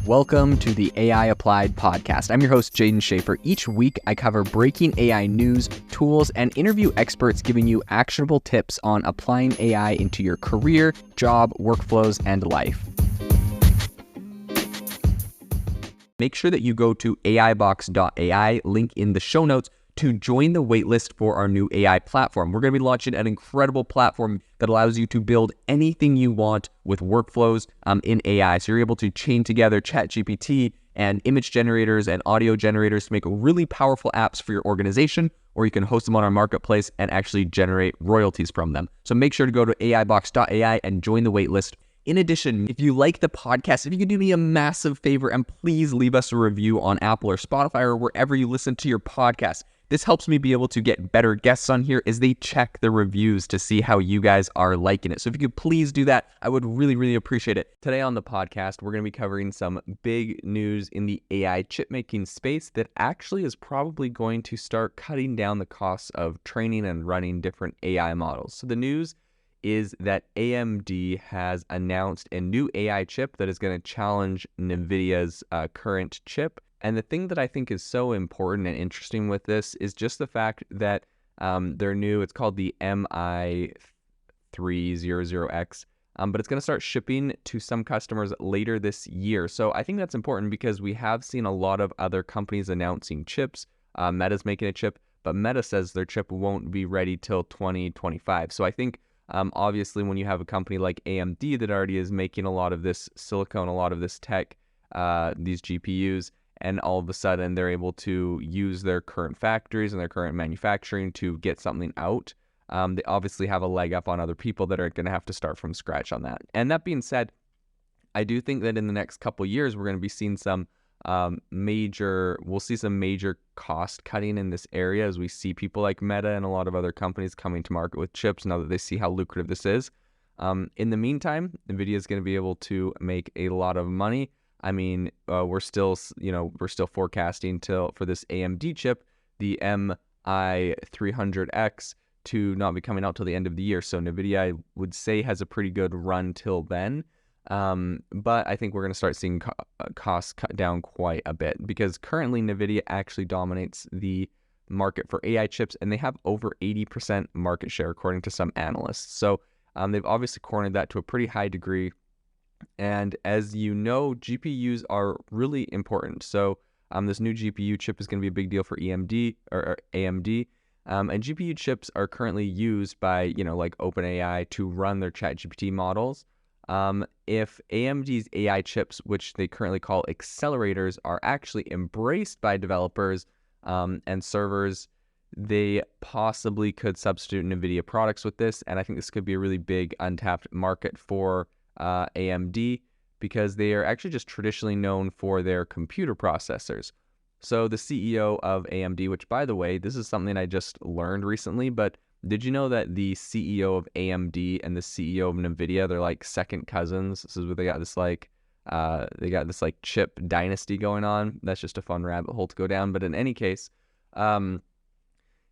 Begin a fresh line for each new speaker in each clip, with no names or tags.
Welcome to the AI Applied podcast. I'm your host, Jaden Schaefer. Each week, I cover breaking AI news, tools, and interview experts giving you actionable tips on applying AI into your career, job, workflows, and life. Make sure that you go to aibox.ai, link in the show notes, to join the waitlist for our new AI platform. We're going to be launching an incredible platform that allows you to build anything you want with workflows in AI. So you're able to chain together ChatGPT and image generators and audio generators to make really powerful apps for your organization, or you can host them on our marketplace and actually generate royalties from them. So make sure to go to aibox.ai and join the waitlist. In addition, if you like the podcast, if you could do me a massive favor and please leave us a review on Apple or Spotify or wherever you listen to your podcast. This helps me be able to get better guests on here as they check the reviews to see how you guys are liking it. So if you could please do that, I would really appreciate it. Today on the podcast, we're going to be covering some big news in the AI chip making space that actually is probably going to start cutting down the costs of training and running different AI models. So the news is that AMD has announced a new AI chip that is going to challenge Nvidia's current chip. And the thing that I think is so important and interesting with this is just the fact that they're new. It's called the MI300X, but it's going to start shipping to some customers later this year. So I think that's important because we have seen a lot of other companies announcing chips. Meta's making a chip, but Meta says their chip won't be ready till 2025. So I think obviously when you have a company like AMD that already is making a lot of this silicon, a lot of this tech, these GPUs, and all of a sudden they're able to use their current factories and their current manufacturing to get something out. They obviously have a leg up on other people that are going to have to start from scratch on that. And that being said, I do think that in the next couple years, we're going to be seeing some major cost cutting in this area as we see people like Meta and a lot of other companies coming to market with chips now that they see how lucrative this is. In the meantime, Nvidia is going to be able to make a lot of money. I mean, we're still forecasting for this AMD chip, the MI300X, to not be coming out till the end of the year. So Nvidia, I would say, has a pretty good run till then. But I think we're going to start seeing costs cut down quite a bit because currently Nvidia actually dominates the market for AI chips, and they have over 80% market share according to some analysts. So they've obviously cornered that to a pretty high degree. And as you know, GPUs are really important. So this new GPU chip is going to be a big deal for AMD. And GPU chips are currently used by, like OpenAI to run their ChatGPT models. If AMD's AI chips, which they currently call accelerators, are actually embraced by developers and servers, they possibly could substitute NVIDIA products with this. And I think this could be a really big untapped market for AMD because they are actually just traditionally known for their computer processors. So the CEO of AMD, which by the way, this is something I just learned recently, but did you know that the CEO of AMD and the CEO of Nvidia, they're like second cousins? This is where they got this chip dynasty going on. That's just a fun rabbit hole to go down. But in any case, the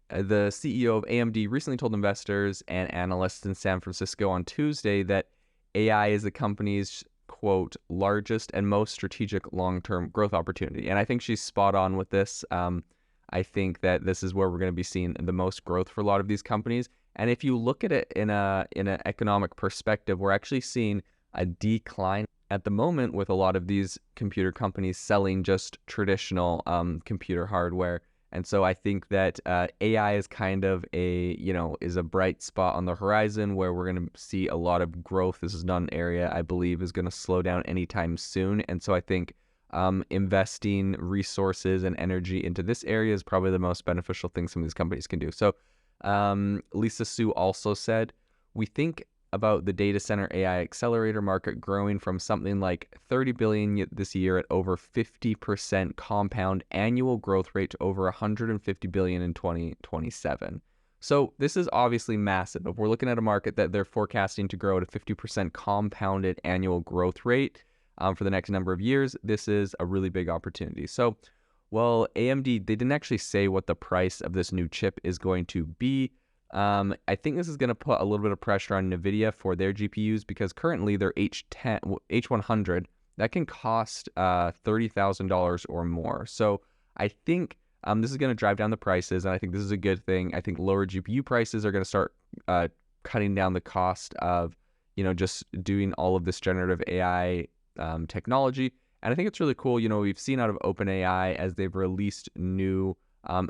CEO of AMD recently told investors and analysts in San Francisco on Tuesday that AI is the company's, quote, largest and most strategic long-term growth opportunity. And I think she's spot on with this. I think that this is where we're going to be seeing the most growth for a lot of these companies. And if you look at it in an economic perspective, we're actually seeing a decline at the moment with a lot of these computer companies selling just traditional computer hardware. And so I think that AI is kind of is a bright spot on the horizon where we're going to see a lot of growth. This is not an area I believe is going to slow down anytime soon. And so I think investing resources and energy into this area is probably the most beneficial thing some of these companies can do. So Lisa Su also said, we think about the data center AI accelerator market growing from something like 30 billion this year at over 50% compound annual growth rate to over 150 billion in 2027. So this is obviously massive. If we're looking at a market that they're forecasting to grow at a 50% compounded annual growth rate for the next number of years, this is a really big opportunity. So, well, AMD, they didn't actually say what the price of this new chip is going to be. I think this is going to put a little bit of pressure on NVIDIA for their GPUs because currently their H100 that can cost $30,000 or more. So I think this is going to drive down the prices, and I think this is a good thing. I think lower GPU prices are going to start cutting down the cost of, just doing all of this generative AI technology. And I think it's really cool. We've seen out of OpenAI as they've released new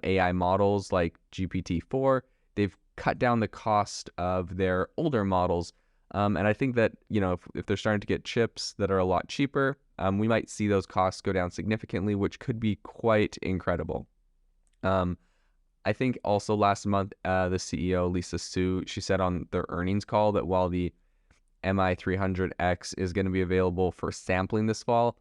AI models like GPT-4, they've cut down the cost of their older models. And I think that, if they're starting to get chips that are a lot cheaper, we might see those costs go down significantly, which could be quite incredible. I think also last month, the CEO, Lisa Su, she said on their earnings call that while the MI300X is going to be available for sampling this fall,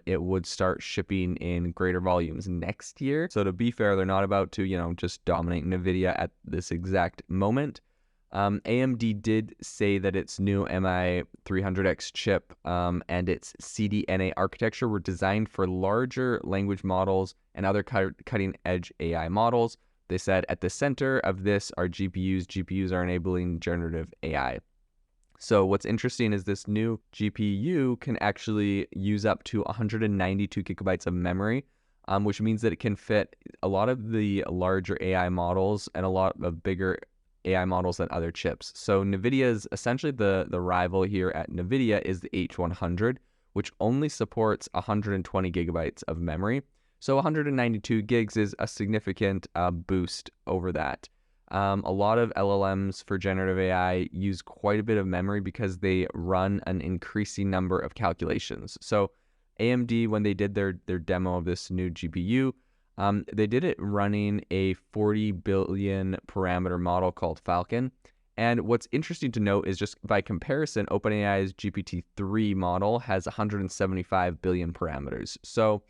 it would start shipping in greater volumes next year. So to be fair, they're not about to, just dominate Nvidia at this exact moment. AMD did say that its new MI300X chip and its CDNA architecture were designed for larger language models and other cutting-edge AI models. They said at the center of this are GPUs. GPUs are enabling generative AI. So what's interesting is this new GPU can actually use up to 192 gigabytes of memory, which means that it can fit a lot of the larger AI models and a lot of bigger AI models than other chips. So Nvidia is essentially the rival here at Nvidia is the H100, which only supports 120 gigabytes of memory. So 192 gigs is a significant boost over that. A lot of LLMs for generative AI use quite a bit of memory because they run an increasing number of calculations. So AMD, when they did their demo of this new GPU, they did it running a 40 billion parameter model called Falcon. And what's interesting to note is just by comparison, OpenAI's GPT-3 model has 175 billion parameters. So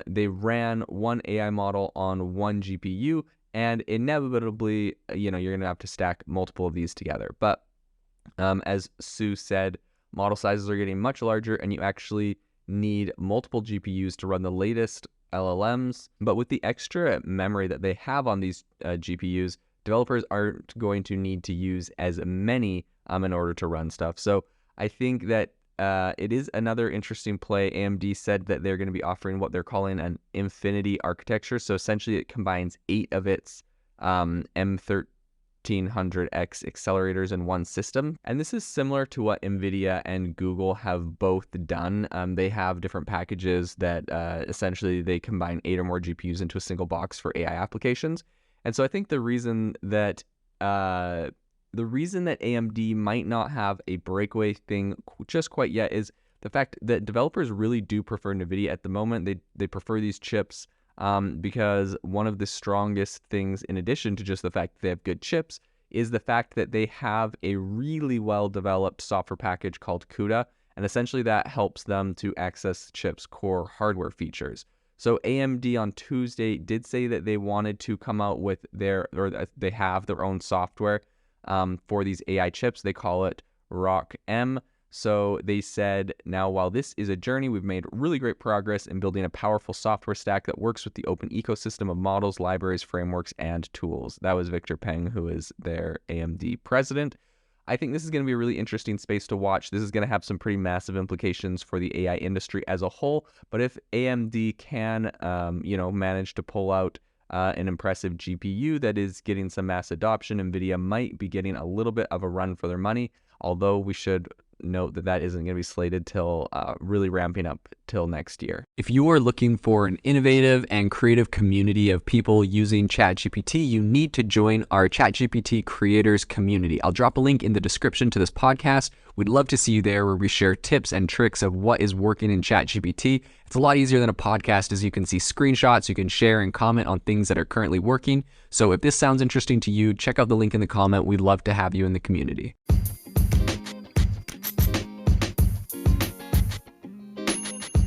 they ran one AI model on one GPU, and inevitably, you're going to have to stack multiple of these together. But as Sue said, model sizes are getting much larger, and you actually need multiple GPUs to run the latest LLMs. But with the extra memory that they have on these GPUs, developers aren't going to need to use as many in order to run stuff. So I think that it is another interesting play. AMD said that they're going to be offering what they're calling an infinity architecture. So essentially it combines 8 of its M1300X accelerators in one system. And this is similar to what Nvidia and Google have both done. They have different packages that essentially they combine 8 or more GPUs into a single box for AI applications. And so I think the reason that AMD might not have a breakaway thing just quite yet is the fact that developers really do prefer Nvidia at the moment. They prefer these chips because one of the strongest things, in addition to just the fact that they have good chips, is the fact that they have a really well-developed software package called CUDA, and essentially that helps them to access chips' core hardware features. So AMD on Tuesday did say that they wanted to come out with they have their own software for these AI chips. They call it ROC-M. So they said, now while this is a journey, we've made really great progress in building a powerful software stack that works with the open ecosystem of models, libraries, frameworks, and tools. That was Victor Peng, who is their AMD president. I think this is going to be a really interesting space to watch. This is going to have some pretty massive implications for the AI industry as a whole. But if AMD can, manage to pull out an impressive GPU that is getting some mass adoption, Nvidia might be getting a little bit of a run for their money, although we should note that isn't going to be slated till really ramping up till next year.
If you are looking for an innovative and creative community of people using ChatGPT, you need to join our ChatGPT creators community. I'll drop a link in the description to this podcast. We'd love to see you there, where we share tips and tricks of what is working in ChatGPT. It's a lot easier than a podcast, as you can see screenshots, you can share and comment on things that are currently working. So if this sounds interesting to you, check out the link in the comment. We'd love to have you in the community.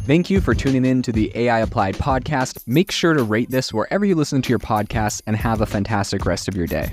Thank you for tuning in to the AI Applied podcast. Make sure to rate this wherever you listen to your podcasts, and have a fantastic rest of your day.